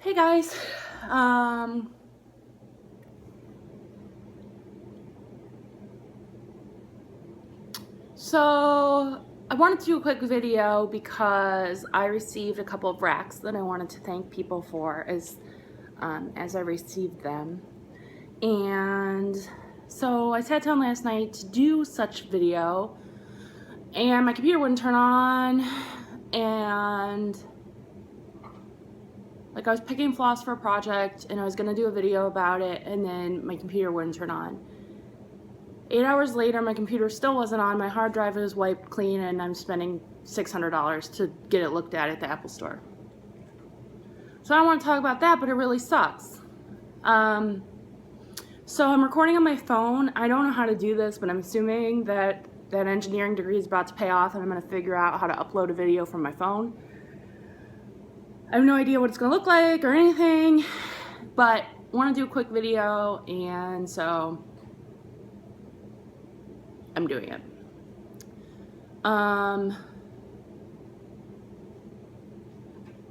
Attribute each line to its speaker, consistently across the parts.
Speaker 1: Hey guys, so I wanted to do a quick video because I received a couple of racks that I wanted to thank people for as I received them. And so I sat down last night to do such video and my computer wouldn't turn on, and like I was picking floss for a project and I was gonna do a video about it, and then my computer wouldn't turn on. 8 hours later, my computer still wasn't on, my hard drive was wiped clean, and I'm spending $600 to get it looked at the Apple Store. So I don't want to talk about that, but it really sucks. So I'm recording on my phone. I don't know how to do this, but I'm assuming that that engineering degree is about to pay off and I'm going to figure out how to upload a video from my phone. I have no idea what it's going to look like or anything, but I want to do a quick video, and so I'm doing it.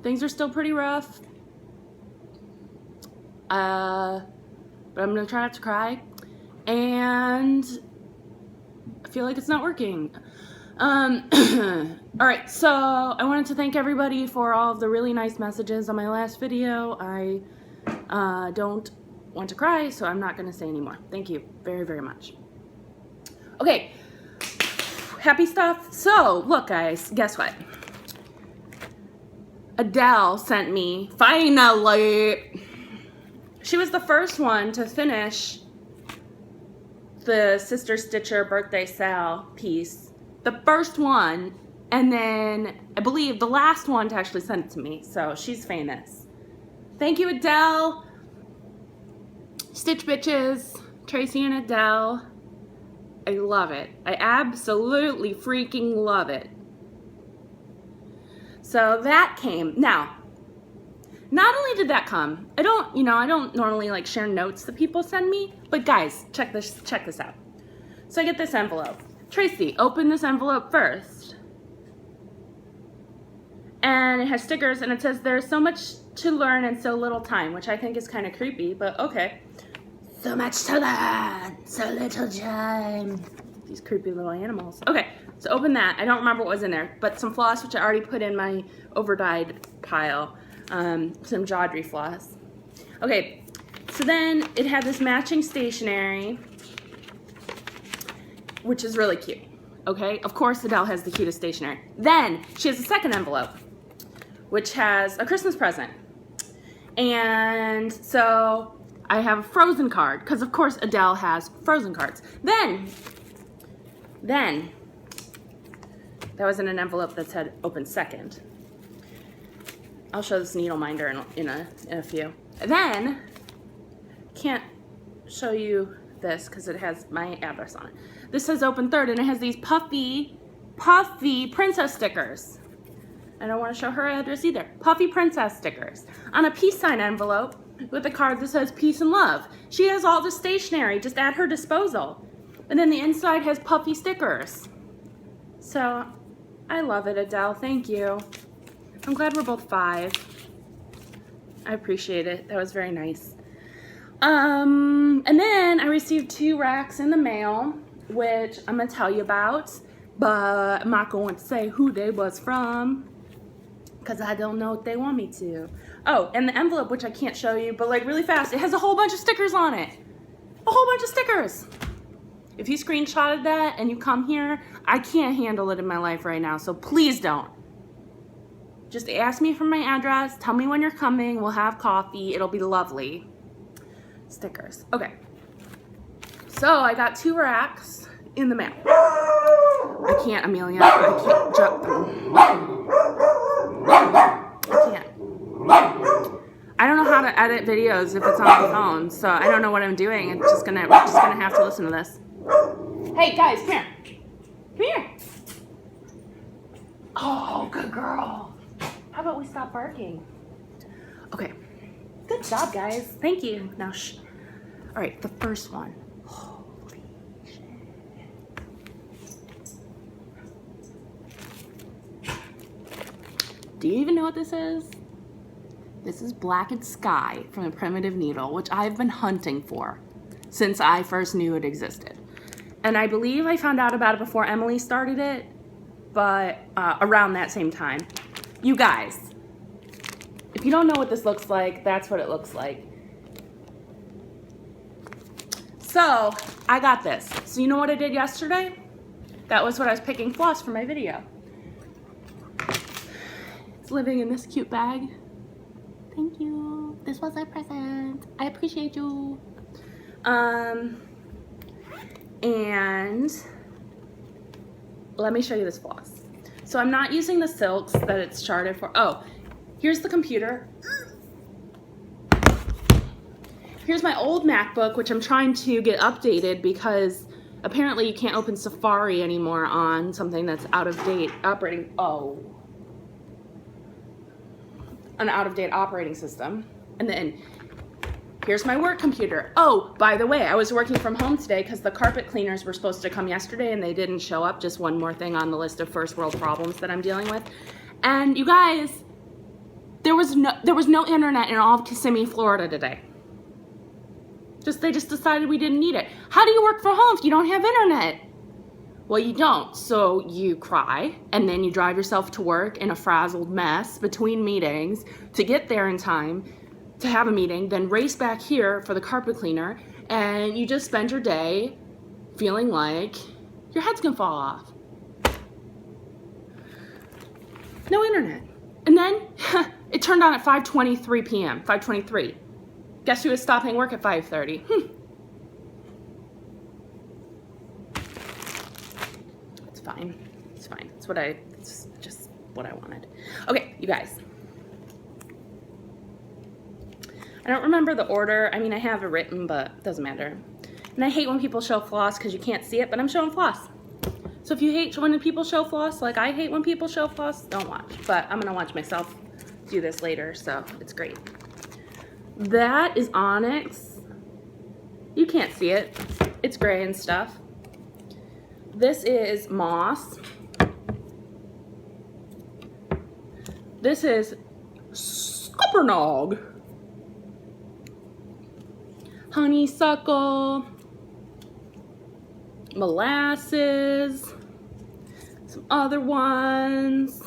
Speaker 1: Things are still pretty rough, but I'm gonna try not to cry, and I feel like it's not working. Alright, so I wanted to thank everybody for all of the really nice messages on my last video. I don't want to cry, so I'm not gonna say anymore. Thank you very, very much. Okay, happy stuff. So, look guys, guess what? Adele sent me, finally, she was the first one to finish the Sister Stitcher birthday sale piece. The first one, and then I believe the last one to actually send it to me, so she's famous. Thank you, Adele. Stitch bitches, Tracy and Adele. I love it. I absolutely freaking love it. So that came. Now, not only did that come, I don't normally like share notes that people send me, but guys, check this out. So I get this envelope. Tracy, open this envelope first. And it has stickers, and it says there's so much to learn in so little time, which I think is kind of creepy, but okay. So much to learn, so little time. These creepy little animals. Okay, so open that. I don't remember what was in there, but some floss, which I already put in my overdyed pile. Some Jawdry floss. Okay, so then it had this matching stationery, which is really cute. Okay, of course Adele has the cutest stationery. Then she has a second envelope, which has a Christmas present. And so I have a Frozen card, because of course Adele has Frozen cards. Then, that was in an envelope that said open second. I'll show this needle minder in a few. Then, can't show you this because it has my address on it. This says open third, and it has these puffy princess stickers. I don't want to show her address either. Puffy princess stickers on a peace sign envelope with a card that says peace and love. She has all the stationery just at her disposal. And then the inside has puffy stickers. So, I love it, Adele. Thank you. I'm glad we're both 5. I appreciate it. That was very nice. And then I received 2 racks in the mail, which I'm going to tell you about, but I'm not going to say who they was from, because I don't know if they want me to. Oh, and the envelope, which I can't show you, but like really fast, it has a whole bunch of stickers on it. A whole bunch of stickers. If you screenshotted that and you come here, I can't handle it in my life right now, so please don't. Just ask me for my address, tell me when you're coming, we'll have coffee, it'll be lovely. Stickers. Okay. So I got 2 racks in the mail. I can't, Amelia. I can't jump. I can't. I don't know how to edit videos if it's on my phone, so I don't know what I'm doing. We're just gonna have to listen to this. Hey guys, come here. Come here. Oh, good girl. How about we stop barking? Okay. Good job, guys. Thank you. Now, shh. All right, the first one. Holy shit. Do you even know what this is? This is Blackened Sky from the Primitive Needle, which I've been hunting for since I first knew it existed. And I believe I found out about it before Emily started it, but around that same time. You guys, if you don't know what this looks like, that's what it looks like. So, I got this. So you know what I did yesterday? That was what I was picking floss for my video. It's living in this cute bag. Thank you. This was a present. I appreciate you. And let me show you this floss. So I'm not using the silks that it's charted for. Oh, here's the computer. Here's my old MacBook, which I'm trying to get updated because apparently you can't open Safari anymore on something that's out of date operating. Oh. An out-of-date operating system. And then here's my work computer. Oh, by the way, I was working from home today because the carpet cleaners were supposed to come yesterday and they didn't show up. Just one more thing on the list of first world problems that I'm dealing with. And you guys, there was no internet in all of Kissimmee, Florida today. They just decided we didn't need it. How do you work from home if you don't have internet? Well, you don't, so you cry, and then you drive yourself to work in a frazzled mess between meetings to get there in time to have a meeting, then race back here for the carpet cleaner, and you just spend your day feeling like your head's gonna fall off. No internet. And then it turned on at 5:23 p.m., 5:23. Guess who was stopping work at 5:30? It's fine. It's fine. It's just what I wanted. Okay, you guys. I don't remember the order. I mean, I have it written, but it doesn't matter. And I hate when people show floss because you can't see it, but I'm showing floss. So if you hate when people show floss, like I hate when people show floss, don't watch. But I'm gonna watch myself do this later, so it's great. That is onyx. You can't see it. It's gray and stuff. This is moss. This is scuppernong. Honeysuckle. Molasses. Some other ones.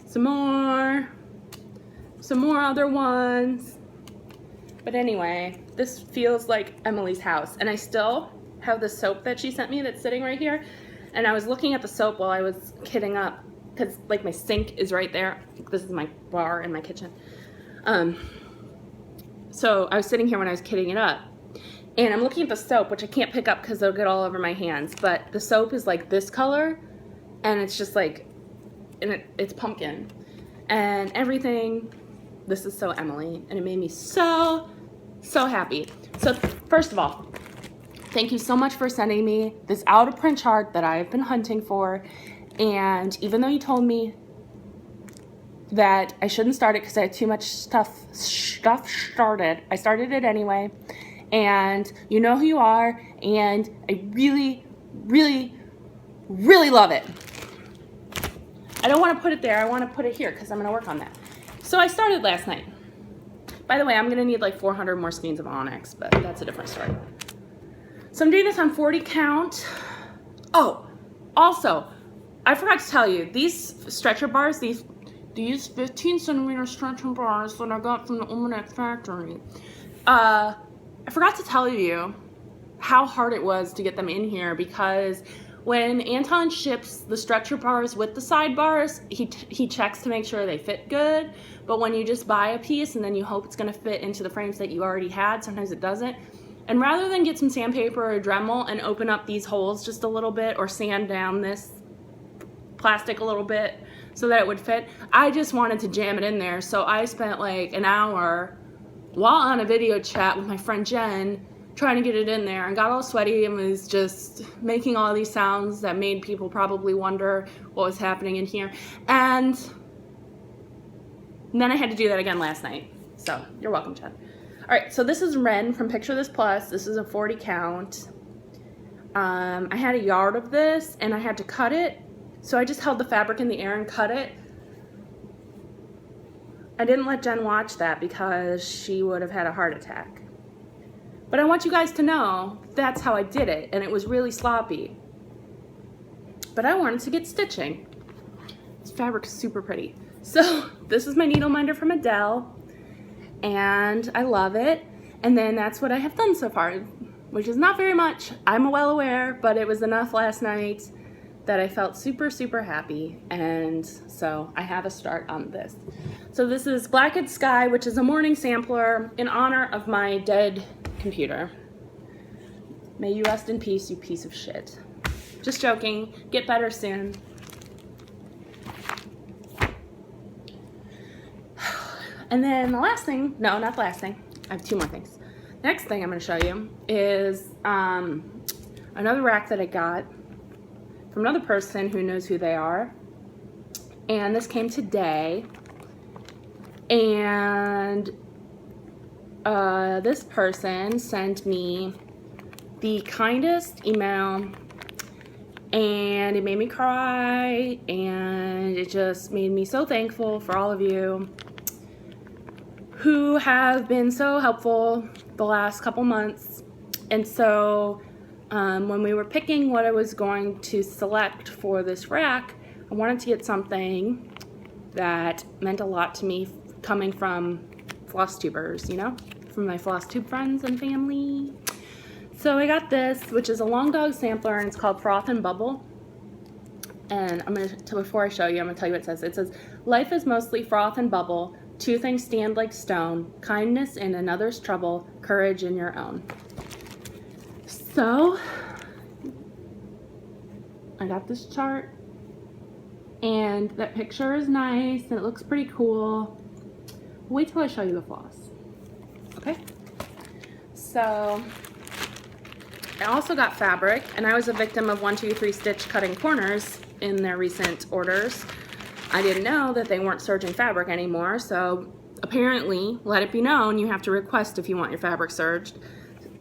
Speaker 1: Some more other ones. But anyway, this feels like Emily's house. And I still have the soap that she sent me that's sitting right here. And I was looking at the soap while I was kitting up because like my sink is right there. This is my bar in my kitchen. So I was sitting here when I was kitting it up. And I'm looking at the soap, which I can't pick up because it'll get all over my hands. But the soap is like this color. And it's just like, and it's pumpkin. And everything. This is so Emily. And it made me so happy. So first of all, thank you so much for sending me this out of print chart that I've been hunting for. And even though you told me that I shouldn't start it because I had too much stuff started, I started it anyway. And you know who you are. And I really love it. I don't want to put it there. I want to put it here because I'm going to work on that. So I started last night. By the way, I'm going to need like 400 more skeins of onyx, but that's a different story. So I'm doing this on 40 count. Oh, also, I forgot to tell you, these stretcher bars, these 15 centimeter stretcher bars that I got from the Almanac factory, I forgot to tell you how hard it was to get them in here because when Anton ships the stretcher bars with the sidebars, he checks to make sure they fit good. But when you just buy a piece and then you hope it's going to fit into the frames that you already had, sometimes it doesn't. And rather than get some sandpaper or Dremel and open up these holes just a little bit or sand down this plastic a little bit so that it would fit, I just wanted to jam it in there. So I spent like an hour while on a video chat with my friend Jen trying to get it in there and got all sweaty and was just making all these sounds that made people probably wonder what was happening in here. And then I had to do that again last night. So you're welcome, Jen. All right, so this is Ren from Picture This Plus. This is a 40 count. I had a yard of this and I had to cut it. So I just held the fabric in the air and cut it. I didn't let Jen watch that because she would have had a heart attack. But I want you guys to know that's how I did it, and it was really sloppy. But I wanted to get stitching. This fabric's super pretty. So this is my needle minder from Adele, and I love it. And then that's what I have done so far, which is not very much, I'm well aware, but it was enough last night that I felt super, super happy, and so I have a start on this. So this is Blackened Sky, which is a morning sampler in honor of my dead computer. May you rest in peace, you piece of shit. Just joking, get better soon. And then the last thing, no, not the last thing, I have two more things. Next thing I'm gonna show you is another rack that I got from another person who knows who they are. And this came today. And this person sent me the kindest email, and it made me cry, and it just made me so thankful for all of you who have been so helpful the last couple months. And so when we were picking what I was going to select for this rack, I wanted to get something that meant a lot to me coming from Flosstubers, you know, from my Flosstube friends and family. So I got this, which is a long dog sampler, and it's called Froth and Bubble. And before I show you, I'm gonna tell you what it says. It says, life is mostly froth and bubble. Two things stand like stone, kindness in another's trouble, courage in your own. So, I got this chart, and that picture is nice, and it looks pretty cool. Wait till I show you the floss, okay? So, I also got fabric, and I was a victim of 1, 2, 3 stitch cutting corners in their recent orders. I didn't know that they weren't serging fabric anymore, so apparently, let it be known, you have to request if you want your fabric serged.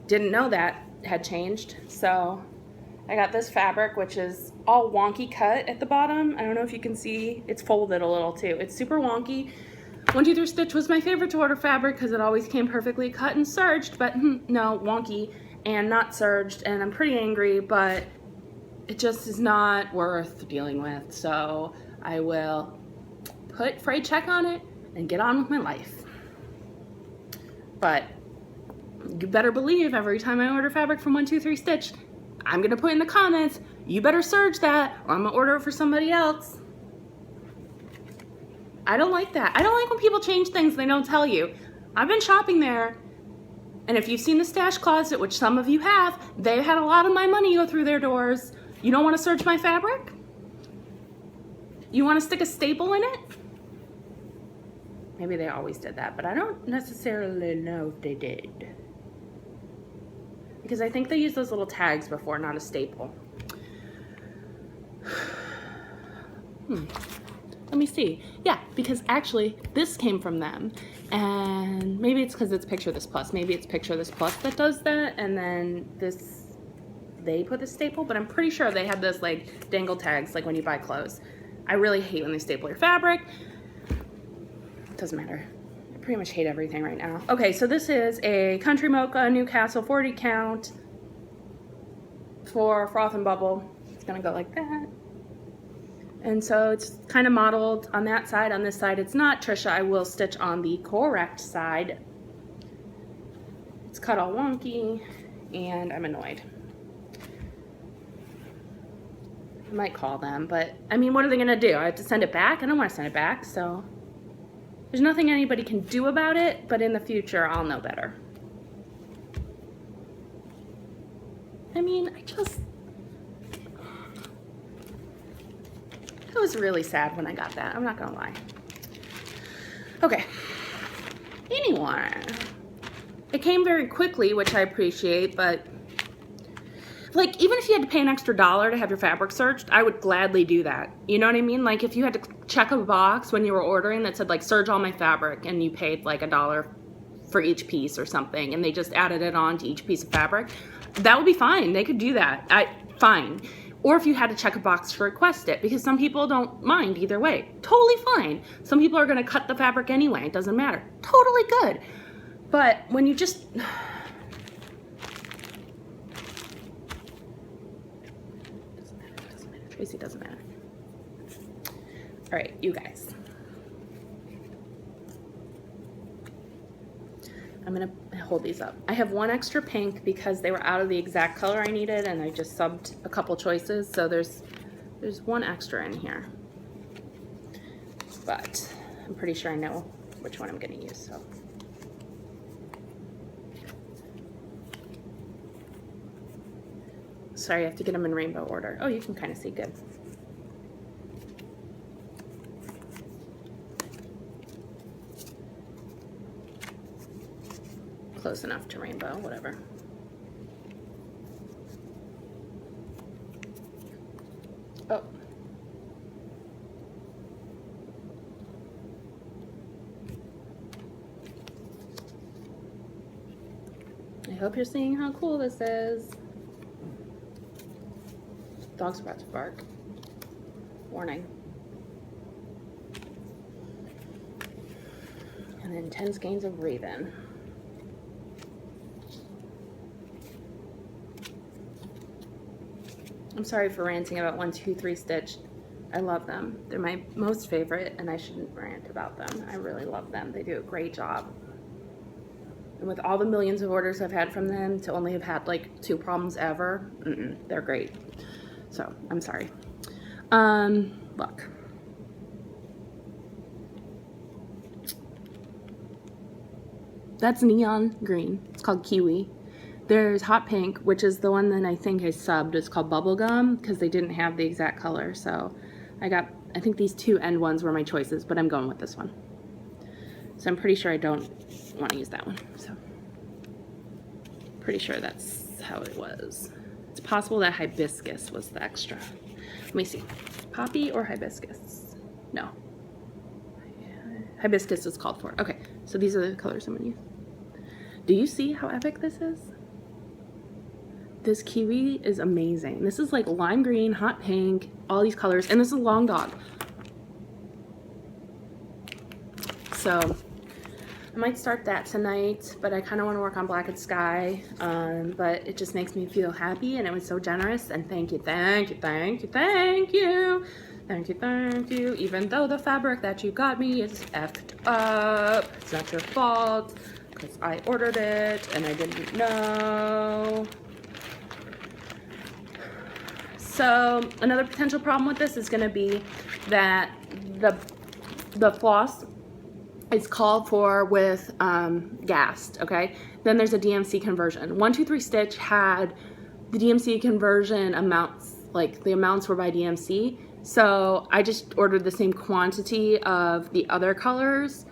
Speaker 1: Didn't know that had changed, so I got this fabric, which is all wonky cut at the bottom. I don't know if you can see, it's folded a little too. It's super wonky. 1, 2, 3 stitch was my favorite to order fabric because it always came perfectly cut and serged, but no, wonky and not serged, and I'm pretty angry, but it just is not worth dealing with, so I will put freight check on it and get on with my life. But you better believe every time I order fabric from 1, 2, 3 stitch, I'm gonna put in the comments, you better serge that or I'm gonna order it for somebody else. I don't like that. I don't like when people change things they don't tell you. I've been shopping there, and if you've seen the stash closet, which some of you have, they've had a lot of my money go through their doors. You don't want to serge my fabric? You want to stick a staple in it? Maybe they always did that, but I don't necessarily know if they did. Because I think they used those little tags before, not a staple. Let me see. Yeah, because actually this came from them, and maybe it's because it's Picture This Plus. Maybe it's Picture This Plus that does that, and then this, they put the staple, but I'm pretty sure they had those like dangle tags like when you buy clothes. I really hate when they staple your fabric. It doesn't matter. I pretty much hate everything right now. Okay, so this is a Country Mocha Newcastle 40 count for Froth and Bubble. It's gonna go like that. And so it's kind of modeled on that side. On this side, it's not. Trisha, I will stitch on the correct side. It's cut all wonky, and I'm annoyed. I might call them, but I mean, what are they gonna do? I have to send it back? I don't want to send it back, so there's nothing anybody can do about it, but in the future, I'll know better. I mean, I was really sad when I got that. I'm not gonna lie. Okay. Anyway, it came very quickly, which I appreciate, but like, even if you had to pay an extra $1 to have your fabric serged, I would gladly do that. You know what I mean? Like, if you had to check a box when you were ordering that said, like, serge all my fabric, and you paid like $1 for each piece or something, and they just added it on to each piece of fabric, that would be fine. They could do that. Fine. or if you had to check a box to request it, because some people don't mind either way. Totally fine. Some people are going to cut the fabric anyway. It doesn't matter. Totally good. But when you just... Doesn't matter. Tracy, doesn't matter. All right, you guys. I'm going to hold these up. I have one extra pink because they were out of the exact color I needed, and I just subbed a couple choices, so there's one extra in here. But I'm pretty sure I know which one I'm going to use, so. Sorry, I have to get them in rainbow order. Oh, you can kind of see good. Close enough to rainbow, whatever. Oh. I hope you're seeing how cool this is. Dog's about to bark. Warning. And then intense gains of breathing. I'm sorry for ranting about 1, 2, 3 Stitch. I love them. They're my most favorite, and I shouldn't rant about them. I really love them. They do a great job. And with all the millions of orders I've had from them, to only have had like 2 problems ever, they're great. So, I'm sorry. Look. That's neon green. It's called Kiwi. There's hot pink, which is the one that I think I subbed. It's called bubblegum because they didn't have the exact color. So I think these 2 end ones were my choices, but I'm going with this one. So I'm pretty sure I don't want to use that one. So pretty sure that's how it was. It's possible that hibiscus was the extra. Let me see. Poppy or hibiscus? No. Hibiscus is called for. Okay, so these are the colors I'm going to use. Do you see how epic this is? This kiwi is amazing. This is like lime green, hot pink, all these colors, and this is a long dog. So I might start that tonight, but I kind of want to work on Black and Sky, but it just makes me feel happy, and it was so generous, and thank you, thank you, thank you, thank you, thank you, thank you, even though the fabric that you got me is effed up. It's not your fault, because I ordered it, and I didn't know. So another potential problem with this is going to be that the floss is called for with gassed, okay? Then there's a DMC conversion. 1, 2, 3 Stitch had the DMC conversion amounts, like the amounts were by DMC. So I just ordered the same quantity of the other colors.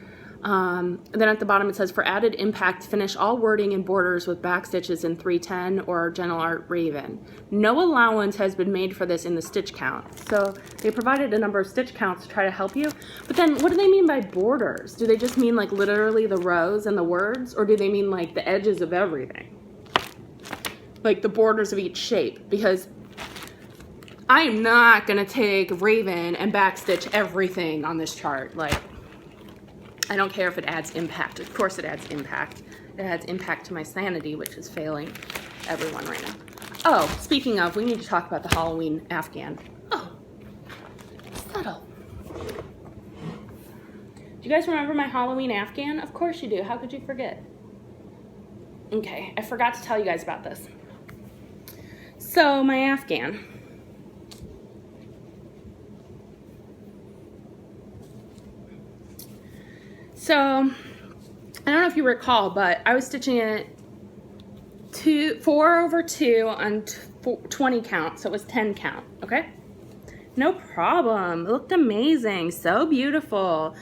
Speaker 1: And then at the bottom it says, for added impact, finish all wording and borders with back stitches in 310 or Gentle Art Raven. No allowance has been made for this in the stitch count. So they provided a number of stitch counts to try to help you. But then what do they mean by borders? Do they just mean like literally the rows and the words? Or do they mean like the edges of everything? Like the borders of each shape? Because I am not going to take Raven and backstitch everything on this chart. Like, I don't care if it adds impact. Of course it adds impact. It adds impact to my sanity, which is failing everyone right now. Oh, speaking of, we need to talk about the Halloween Afghan. Oh, subtle. Do you guys remember my Halloween Afghan? Of course you do. How could you forget? Okay, I forgot to tell you guys about this. So, my Afghan. So, I don't know if you recall, but I was stitching it 4 over 2 on 20 count, so it was 10 count, okay? No problem. It looked amazing. So beautiful.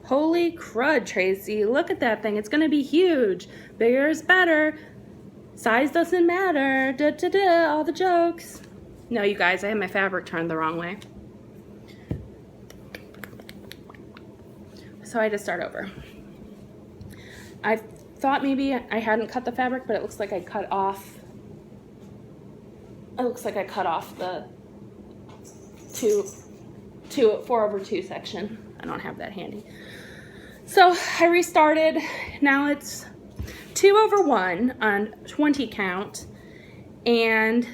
Speaker 1: Holy crud, Tracy. Look at that thing. It's going to be huge. Bigger is better. Size doesn't matter. Da, da, da, all the jokes. No, you guys, I had my fabric turned the wrong way. So I had to start over. I thought maybe I hadn't cut the fabric, but it looks like I cut off. It looks like I cut off the 4/2 section. I don't have that handy. So I restarted. Now it's 2/1 on 20 count, and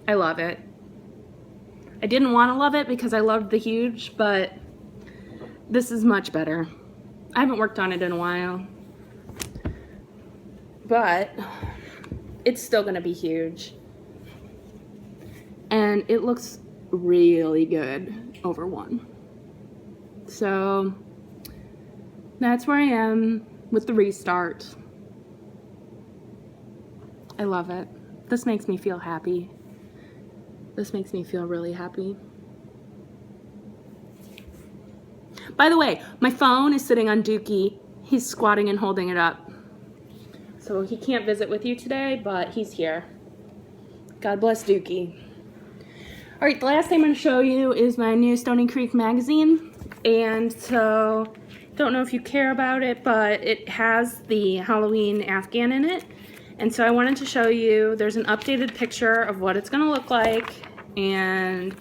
Speaker 1: I love it. I didn't want to love it because I loved the huge, but this is much better. I haven't worked on it in a while, but it's still going to be huge. And it looks really good over 1. So that's where I am with the restart. I love it. This makes me feel happy. This makes me feel really happy. By the way, my phone is sitting on Dookie. He's squatting and holding it up. So he can't visit with you today, but he's here. God bless Dookie. All right, the last thing I'm going to show you is my new Stony Creek magazine. And so, don't know if you care about it, but it has the Halloween Afghan in it. And so I wanted to show you, there's an updated picture of what it's going to look like. And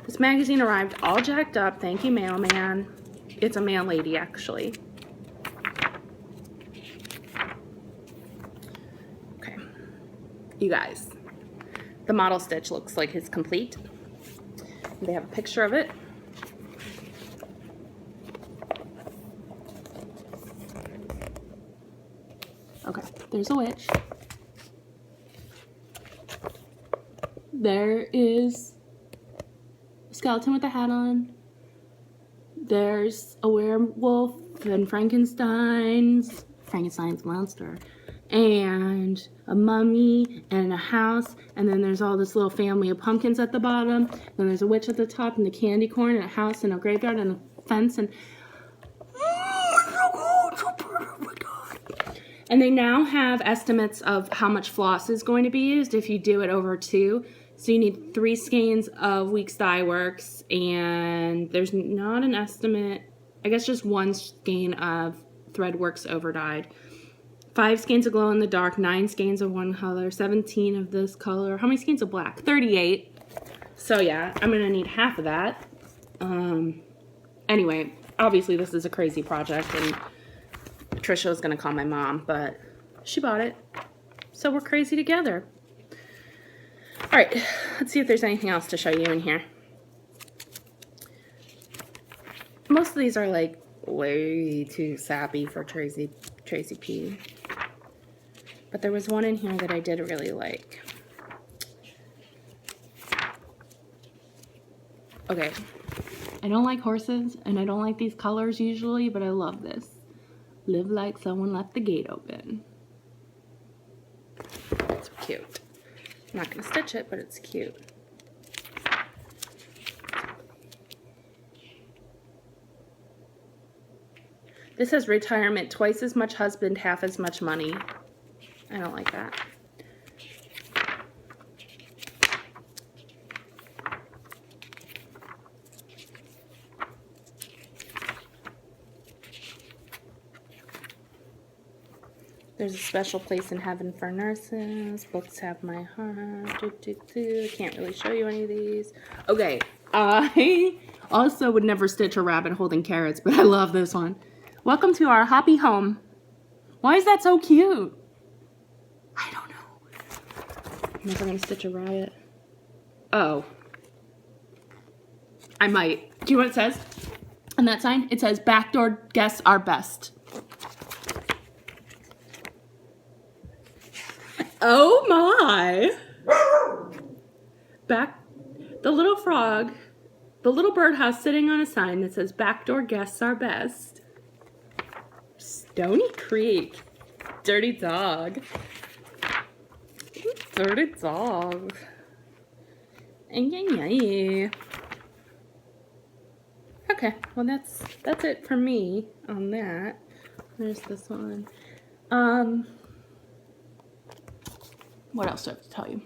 Speaker 1: this magazine arrived all jacked up. Thank you, mailman. It's a mail lady, actually. Okay. You guys, the model stitch looks like it's complete. They have a picture of it. Okay, there's a witch. There is a skeleton with a hat on. There's a werewolf and Frankenstein's monster. And a mummy and a house, and then there's all this little family of pumpkins at the bottom. Then there's a witch at the top, and the candy corn, and a house, and a graveyard, and a fence, and and they now have estimates of how much floss is going to be used if you do it over 2. So you need 3 skeins of Weeks Dye Works, and there's not an estimate. I guess just 1 skein of Threadworks overdyed. 5 skeins of glow in the dark, 9 skeins of one color, 17 of this color. How many skeins of black? 38. So yeah, I'm gonna need half of that. Anyway, obviously this is a crazy project, and Trisha was gonna call my mom, but she bought it. So we're crazy together. All right, let's see if there's anything else to show you in here. Most of these are like way too sappy for Tracy P. But there was one in here that I did really like. Okay, I don't like horses, and I don't like these colors usually, but I love this. Live like someone left the gate open. It's cute. I'm not gonna stitch it, but it's cute. This says retirement, twice as much husband, half as much money. I don't like that. There's a special place in heaven for nurses. Books have my heart. Can't really show you any of these. Okay, I also would never stitch a rabbit holding carrots, but I love this one. Welcome to our happy home. Why is that so cute? I don't know. I'm never gonna stitch a rabbit. Oh. I might. Do you know what it says on that sign? It says, backdoor guests are best. Oh my! The little frog, the little birdhouse sitting on a sign that says, backdoor guests are best. Stony Creek. Dirty dog. Dirty dog. Okay, well that's it for me on that. There's this one. What else do I have to tell you?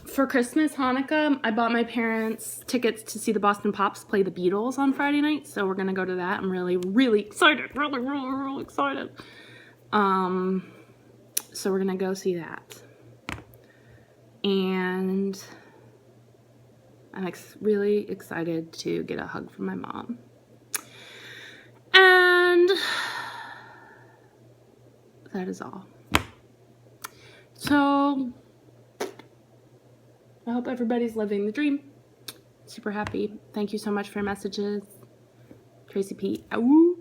Speaker 1: For Christmas, Hanukkah, I bought my parents tickets to see the Boston Pops play the Beatles on Friday night, so we're gonna go to that. I'm really, really excited. Really excited. So we're gonna go see that. and I'm really excited to get a hug from my mom. And that is all. So I hope everybody's living the dream. Super happy. Thank you so much for your messages. Tracy P. Ow.